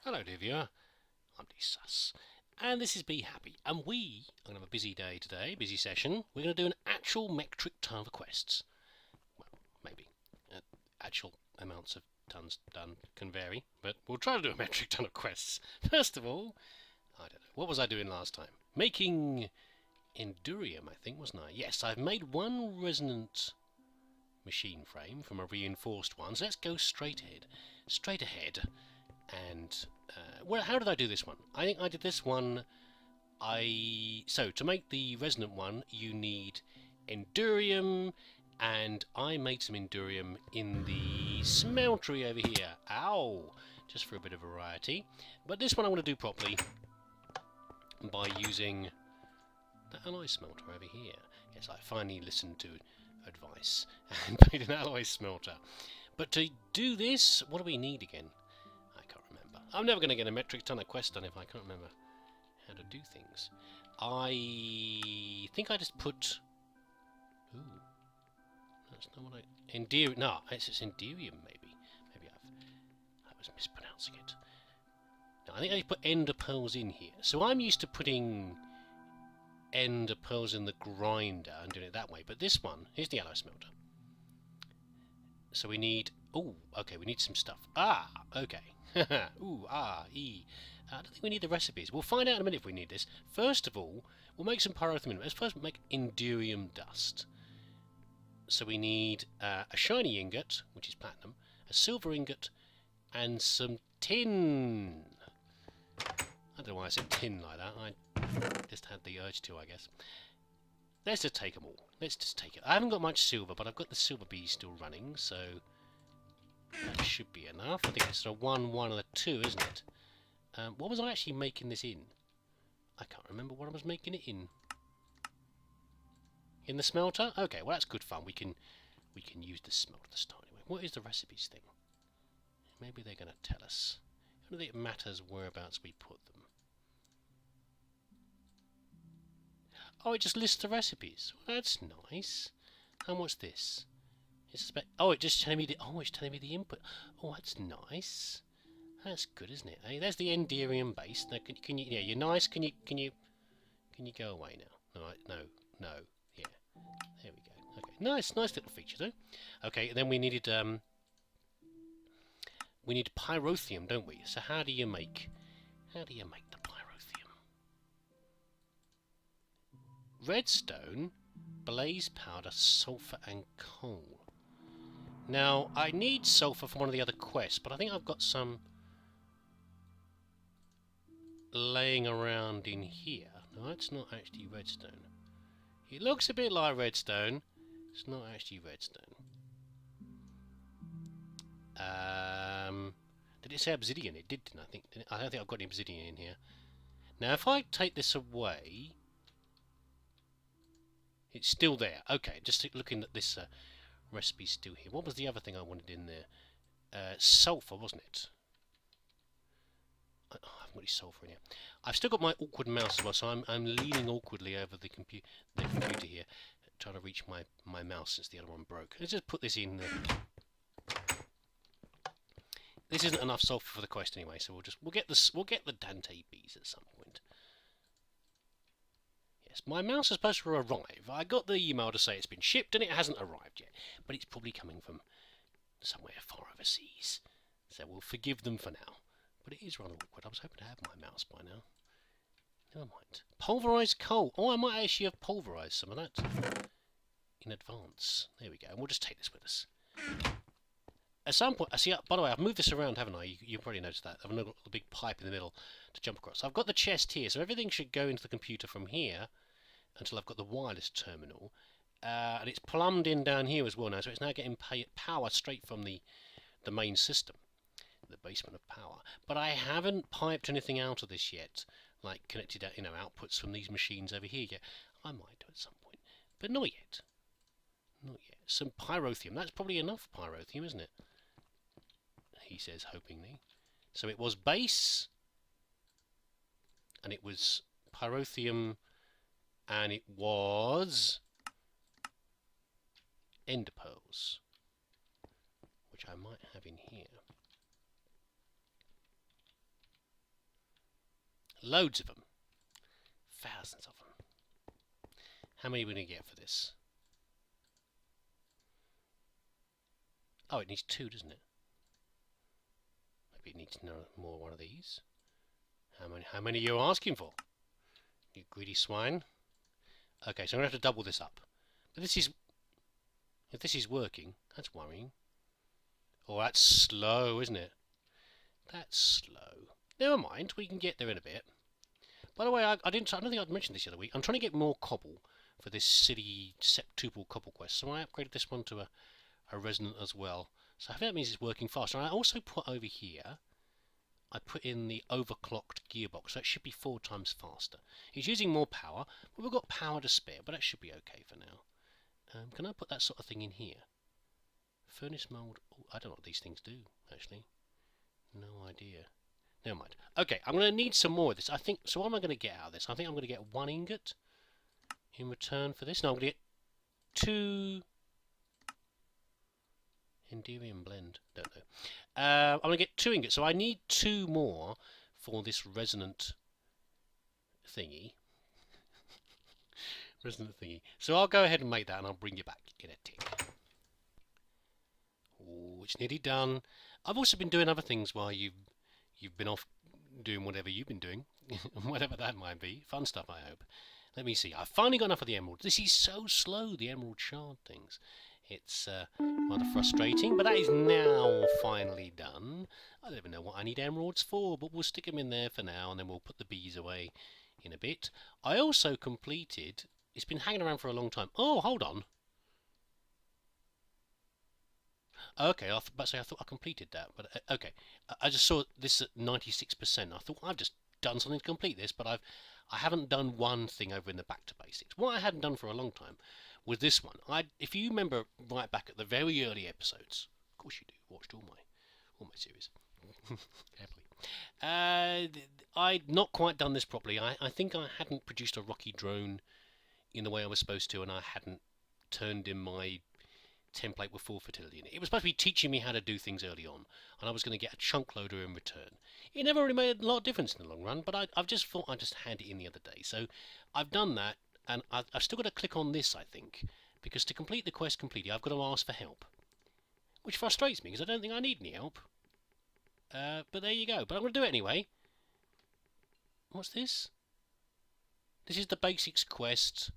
Hello dear viewer, I'm leesusss, and this is Be Happy, and we are going to have a busy day today, busy session. We're going to do an actual metric ton of quests. Well, maybe. Actual amounts of tons done can vary, but we'll try to do a metric ton of quests. First of all, I don't know, what was I doing last time? Making Endurium, I think, wasn't I? Yes, I've made one resonant machine frame from a reinforced one, so let's go straight ahead. And well, how did I do this one? I think I did this one. So to make the resonant one, you need endurium, and I made some endurium in the smeltery over here. Ow! Just for a bit of variety. But this one I want to do properly by using the alloy smelter over here. Yes, I finally listened to advice and made an alloy smelter. But to do this, what do we need again? I'm never going to get a metric ton of quest done if I can't remember how to do things. I think I just put... Ooh. That's not what I... Endurium... No, it's Endurium, maybe. Maybe I was mispronouncing it. No, I think I put ender pearls in here. So I'm used to putting ender pearls in the grinder and doing it that way. But this one, here's the alloy smelter. So we need... Oh, okay, we need some stuff. Ah, okay. Ooh, ah, e. I don't think we need the recipes. We'll find out in a minute if we need this. First of all, we'll make some pyrothymine. Let's first make endurium dust. So we need a shiny ingot, which is platinum, a silver ingot, and some tin. I don't know why I said tin like that. I just had the urge to, I guess. Let's just take them all. Let's just take it. I haven't got much silver, but I've got the silver bees still running, so... that should be enough. I think it's a 1, 1 and a 2, isn't it? What was I actually making this in? I can't remember what I was making it in. In the smelter? Okay, well that's good fun. We can use the smelter to start anyway. What is the recipes thing? Maybe they're going to tell us. I don't think it matters whereabouts we put them. Oh, it just lists the recipes. Well, that's nice. And what's this? Oh, it's telling me the input. Oh, that's nice. That's good, isn't it? Hey, there's the endurium base. Now, can you? Yeah, you're nice. Can you go away now? All right, no. Yeah, there we go. Okay, nice little feature though. Okay, then we need pyrotheum, don't we? So how do you make the pyrotheum? Redstone, blaze powder, sulfur, and coal. Now, I need sulfur for one of the other quests, but I think I've got some laying around in here. No, it's not actually redstone. It looks a bit like redstone. It's not actually redstone. Did it say obsidian? It did, didn't I think? I don't think I've got any obsidian in here. Now, if I take this away, it's still there. Okay, just looking at this... recipe's still here. What was the other thing I wanted in there? Sulfur, wasn't it? I haven't got any sulfur in here. I've still got my awkward mouse as well, so I'm leaning awkwardly over the computer here, trying to reach my mouse since the other one broke. Let's just put this in there. This isn't enough sulfur for the quest anyway, so we'll get the Dante bees at some point. Yes, my mouse is supposed to arrive. I got the email to say it's been shipped and it hasn't arrived yet, but it's probably coming from somewhere far overseas. So we'll forgive them for now. But it is rather awkward. I was hoping to have my mouse by now. Never mind. Pulverised coal. Oh, I might actually have pulverised some of that in advance. There we go. And we'll just take this with us. At some point, see, by the way, I've moved this around, haven't I? You've probably noticed that. I've got the big pipe in the middle to jump across. I've got the chest here, so everything should go into the computer from here until I've got the wireless terminal. And it's plumbed in down here as well now, so it's now getting power straight from the main system, the basement of power. But I haven't piped anything out of this yet, like connected outputs from these machines over here yet. I might do at some point, but not yet. Not yet. Some pyrotheum. That's probably enough pyrotheum, isn't it? He says hopingly. So it was base, and it was pyrotheum, and it was ender pearls, which I might have in here. Loads of them. Thousands of them. How many are we going to get for this? Oh, it needs 2, doesn't it? Maybe it needs no more one of these. How many are you asking for? You greedy swine. Okay, so I'm going to have to double this up. But this is... If this is working, that's worrying. Oh, that's slow, isn't it? That's slow. Never mind, we can get there in a bit. By the way, I don't think I'd mentioned this the other week. I'm trying to get more cobble for this silly septuple cobble quest, so I upgraded this one to a resonant as well. So I think that means it's working faster. And I also put over here, I put in the overclocked gearbox, so it should be 4 times faster. It's using more power, but we've got power to spare, but that should be okay for now. Can I put that sort of thing in here? Furnace mould. Oh, I don't know what these things do, actually. No idea. Never mind. Okay, I'm going to need some more of this. I think. So what am I going to get out of this? I think I'm going to get 1 ingot in return for this. No, I'm going to get 2 Enderium blend. Don't know. I'm going to get 2 ingots. So I need 2 more for this resonant thingy. Resonant thingy. So I'll go ahead and make that, and I'll bring you back in a tick. Oh, it's nearly done. I've also been doing other things while you've been off doing whatever you've been doing, whatever that might be. Fun stuff, I hope. Let me see. I've finally got enough of the emerald. This is so slow, the emerald shard things. It's rather frustrating, but that is now finally done. I don't even know what I need emeralds for, but we'll stick them in there for now, and then we'll put the bees away in a bit. I also completed... It's been hanging around for a long time. Oh, hold on. Okay, I thought I completed that, but okay. I just saw this at 96%. I thought I've just done something to complete this, but I haven't done one thing over in the back to basics. What I hadn't done for a long time was this one. If you remember right back at the very early episodes, of course you do. Watched all my series carefully. I'd not quite done this properly. I think I hadn't produced a rocky drone in the way I was supposed to, and I hadn't turned in my template with full fertility in it. It was supposed to be teaching me how to do things early on, and I was going to get a chunk loader in return. It never really made a lot of difference in the long run, but I've just thought I'd just hand it in the other day. So I've done that, and I've still got to click on this, I think, because to complete the quest completely, I've got to ask for help, which frustrates me because I don't think I need any help. But there you go. But I'm going to do it anyway. What's this? This is the basics quest.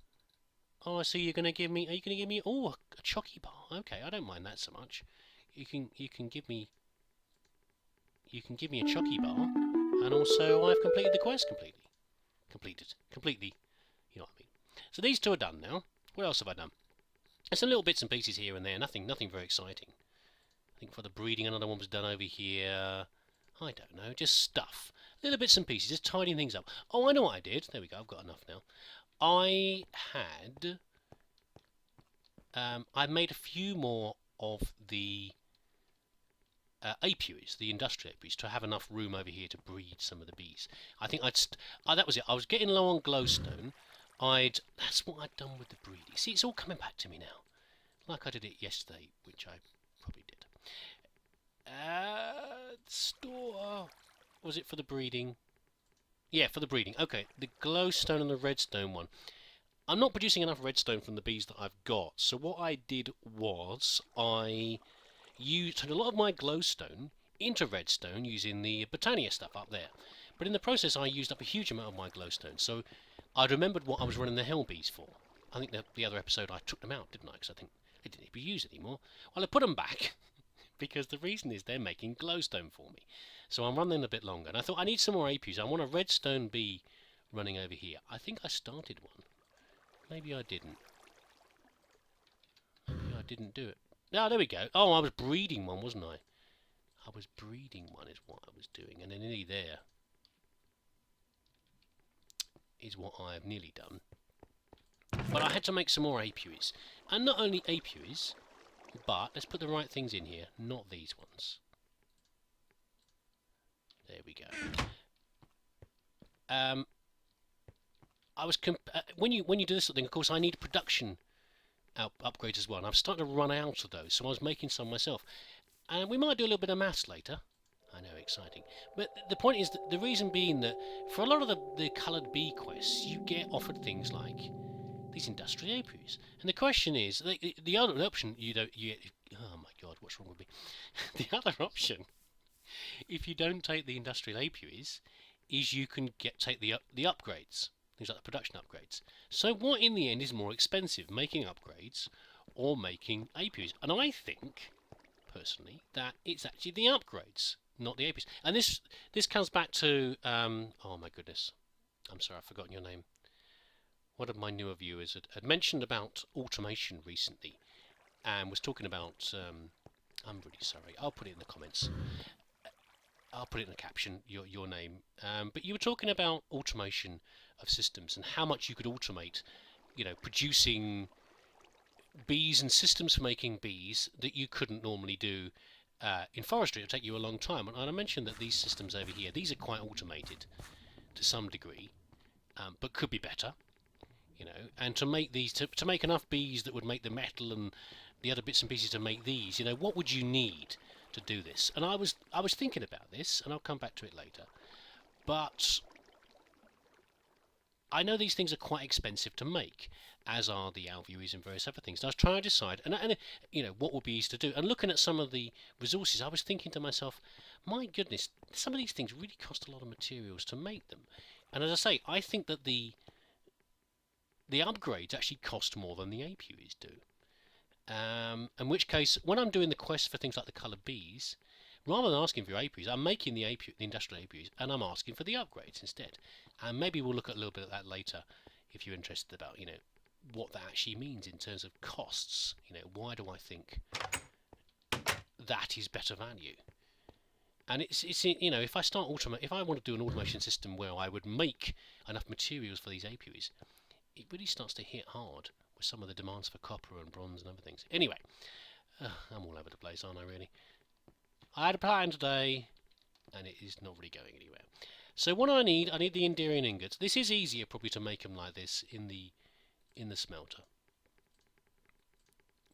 Oh, I see. You're going to give me. Are you going to give me? Oh, a chocky bar. Okay, I don't mind that so much. You can give me. You can give me a chocky bar, and also I've completed the quest completely. Completely. You know what I mean. So these 2 are done now. What else have I done? There's some little bits and pieces here and there. Nothing very exciting. I think for the breeding, another one was done over here. I don't know, just stuff. Little bits and pieces, just tidying things up. Oh, I know what I did. There we go. I've got enough now. I made a few more of the apiaries, the industrial apiaries, to have enough room over here to breed some of the bees. I think that was it. I was getting low on glowstone. That's what I'd done with the breeding. See, it's all coming back to me now, like I did it yesterday, which I probably did. Store. Was it for the breeding? Yeah, for the breeding. Okay, the glowstone and the redstone one. I'm not producing enough redstone from the bees that I've got, so what I did was I turned a lot of my glowstone into redstone using the Botania stuff up there. But in the process, I used up a huge amount of my glowstone, so I'd remembered what I was running the hell bees for. I think the other episode I took them out, didn't I? Because I think they didn't be used anymore. Well, I put them back because the reason is they're making glowstone for me. So I'm running a bit longer. And I thought I need some more apiaries. I want a redstone bee running over here. I think I started one. Maybe I didn't. Maybe I didn't do it. Oh, there we go. Oh, I was breeding one, wasn't I? I was breeding one is what I was doing. And then nearly there is what I have nearly done. But I had to make some more apiaries. And not only apiaries, but let's put the right things in here, not these ones. There we go. I was when you do this sort of thing, of course, I need production upgrades as well. And I've started to run out of those, so I was making some myself. And we might do a little bit of maths later. I know, exciting. But the point is that the reason being that for a lot of the coloured bee quests, you get offered things like these industrial apiaries. And the question is, the other option you don't, oh my god, what's wrong with me? The other option, if you don't take the industrial apiaries, is you can take the upgrades, things like the production upgrades. So what in the end is more expensive, making upgrades or making apiaries? And I think, personally, that it's actually the upgrades, not the apiaries. And this comes back to, oh my goodness, I'm sorry, I've forgotten your name. One of my newer viewers had mentioned about automation recently and was talking about, I'm really sorry, I'll put it in the comments. I'll put it in the caption, your name. But you were talking about automation of systems and how much you could automate, producing bees and systems for making bees that you couldn't normally do in forestry. It would take you a long time. And I mentioned that these systems over here, these are quite automated to some degree, but could be better. And to make these, to make enough bees that would make the metal and the other bits and pieces to make these, what would you need to do this? And I was thinking about this, and I'll come back to it later. But I know these things are quite expensive to make, as are the alveoles and various other things. And I was trying to decide, and what would be easy to do. And looking at some of the resources, I was thinking to myself, my goodness, some of these things really cost a lot of materials to make them. And as I say, I think that the upgrades actually cost more than the apiaries do. In which case, when I'm doing the quests for things like the coloured bees, rather than asking for your apiaries, I'm making the industrial apiaries, and I'm asking for the upgrades instead. And maybe we'll look at a little bit of that later, if you're interested about, what that actually means in terms of costs. Why do I think that is better value? And it's if I want to do an automation system where I would make enough materials for these apiaries, it really starts to hit hard with some of the demands for copper and bronze and other things. Anyway, I'm all over the place, aren't I, really? I had a plan today, and it is not really going anywhere. So what I need the Enderian ingots. This is easier probably to make them like this in the smelter.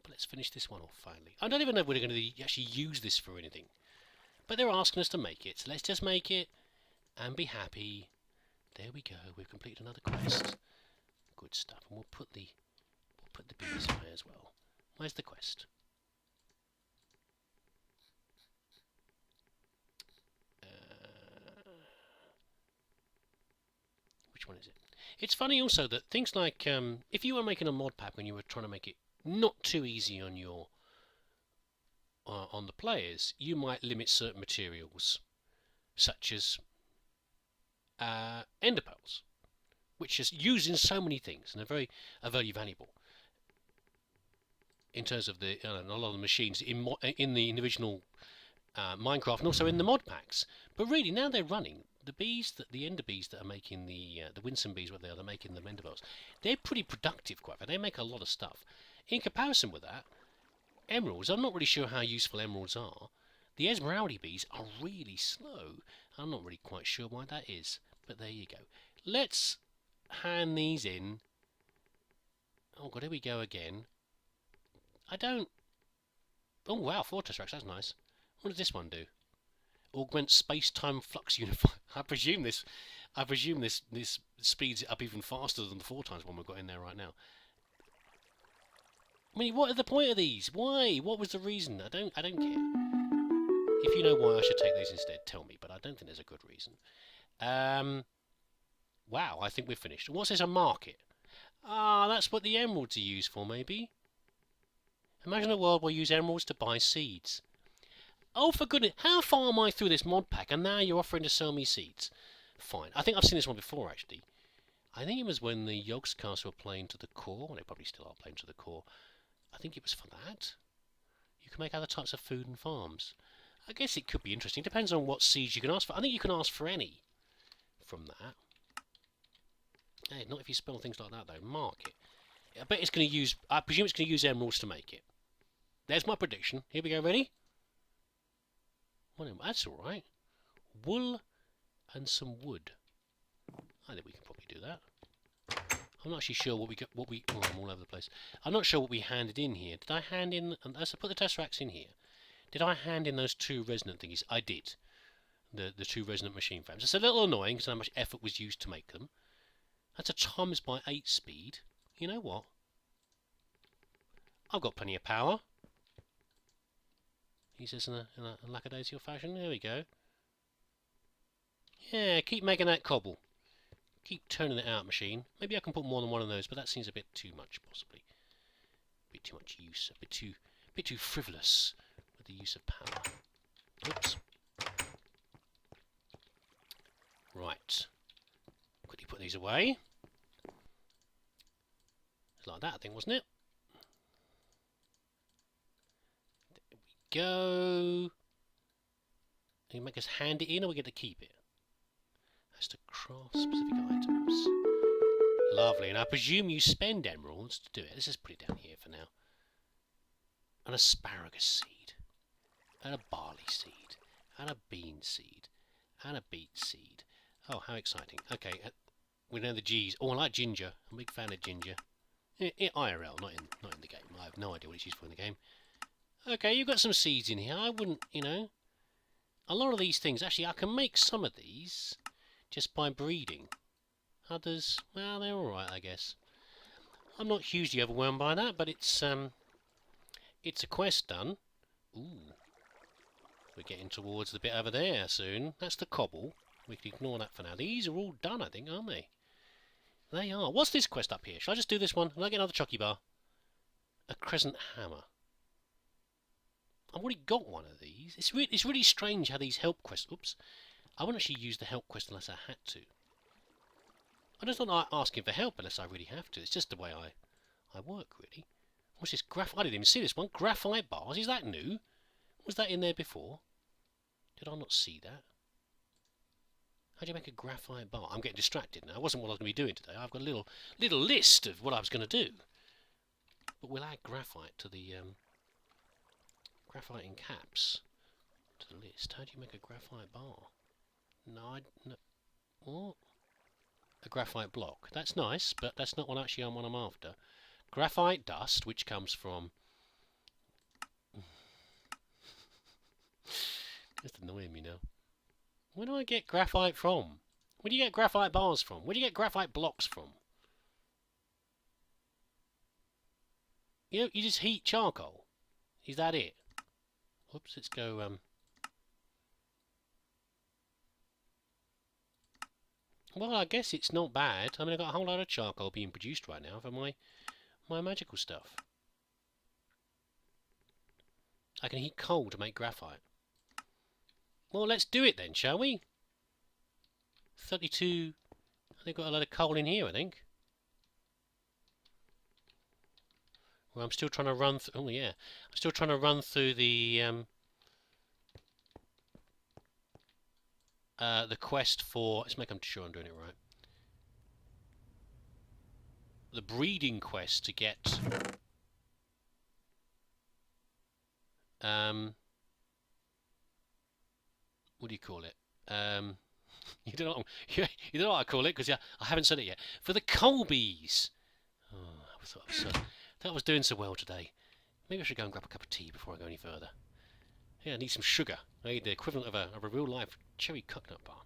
But let's finish this one off finally. I don't even know if we're going to actually use this for anything. But they're asking us to make it, so let's just make it and be happy. There we go, we've completed another quest. Good stuff, and we'll put the bees away as well. Where's the quest? Which one is it? It's funny also that things like if you were making a mod pack and you were trying to make it not too easy on your on the players, you might limit certain materials, such as ender pearls, which is used in so many things and are very valuable in terms of a lot of the machines in the original Minecraft and also in the mod packs. But really, now they're running the ender bees that are making the winsome bees, what they are, they're making the ender pearls. They're pretty productive, quite. They make a lot of stuff. In comparison with that, emeralds. I'm not really sure how useful emeralds are. The Esmeralda bees are really slow. I'm not really quite sure why that is. But there you go. Let's hand these in. Oh god, here we go again. Oh wow, 4 tesseracts, that's nice. What does this one do? Augment space-time flux unify. I presume this speeds it up even faster than the 4 times one we've got in there right now. I mean, what are the point of these? Why? What was the reason? I don't care. If you know why I should take these instead, tell me, but I don't think there's a good reason. Wow, I think we're finished. What's this, a market? Ah, that's what the emeralds are used for, maybe? Imagine a world where you use emeralds to buy seeds. Oh, for goodness, how far am I through this mod pack, and now you're offering to sell me seeds? Fine. I think I've seen this one before, actually. I think it was when the Yogscast were playing to the core. Well, they probably still are playing to the core. I think it was for that. You can make other types of food and farms. I guess it could be interesting. Depends on what seeds you can ask for. I think you can ask for any from that. Hey, not if you spell things like that, though. Market. I bet it's going to use... I presume it's going to use emeralds to make it. There's my prediction. Here we go. Ready? Well, that's all right. Wool and some wood. I think we can probably do that. I'm not actually sure what we got. Oh, I'm all over the place. I'm not sure what we handed in here. Did I hand in? As I put the tesseracts in here, did I hand in those 2 resonant thingies? I did. the two resonant machine frames. It's a little annoying because how much effort was used to make them. That's a times by 8 speed. You know what? I've got plenty of power. He says in a lackadaisical fashion. There we go. Yeah, keep making that cobble. Keep turning it out, machine. Maybe I can put more than one of those, but that seems a bit too much, possibly. A bit too much use. A bit too frivolous with the use of power. Oops. Right. Quickly put these away. It's like that, I think, wasn't it? There we go. Can you make us hand it in, or we get to keep it? Has to craft specific items. Lovely, and I presume you spend emeralds to do it. Let's just put it down here for now. An asparagus seed, and a barley seed, and a bean seed, and a beet seed. Oh, how exciting. Okay, we know the G's. Oh, I like ginger. I'm a big fan of ginger. IRL, not in the game. I have no idea what it's used for in the game. Okay, you've got some seeds in here. I wouldn't, you know. A lot of these things, actually, I can make some of these just by breeding. Others, well, they're alright, I guess. I'm not hugely overwhelmed by that, but it's a quest done. Ooh. We're getting towards the bit over there soon. That's the cobble. We can ignore that for now. These are all done, I think, aren't they? They are. What's this quest up here? Shall I just do this one? Will I get another chocky bar? A crescent hammer. I've already got one of these. It's really strange how these help quests... Oops. I wouldn't actually use the help quest unless I had to. I just don't like asking for help unless I really have to. It's just the way I work, really. What's this? I didn't even see this one. Graphite bars. Is that new? Was that in there before? Did I not see that? How do you make a graphite bar? I'm getting distracted now. It wasn't what I was going to be doing today. I've got a little list of what I was going to do. But we'll add graphite to the... graphite in caps to the list. How do you make a graphite bar? No. What? A graphite block. That's nice, but that's not what I'm after. Graphite dust, which comes from... Just annoying me now. Where do I get graphite from? Where do you get graphite bars from? Where do you get graphite blocks from? You know, you just heat charcoal. Is that it? Whoops, let's go... Well, I guess it's not bad. I mean, I've got a whole lot of charcoal being produced right now for my magical stuff. I can heat coal to make graphite. Well, let's do it then, shall we? 32... They've got a lot of coal in here, I think. Well, I'm still trying to run through... Oh, yeah. I'm still trying to run through the quest for... Let's make sure I'm doing it right. The breeding quest to get... what do you call it? You don't know, you don't know what I call it, because I haven't said it yet. For the Colbies! Oh, I thought that was doing so well today. Maybe I should go and grab a cup of tea before I go any further. Yeah, I need some sugar. I need the equivalent of a real-life cherry coconut bar.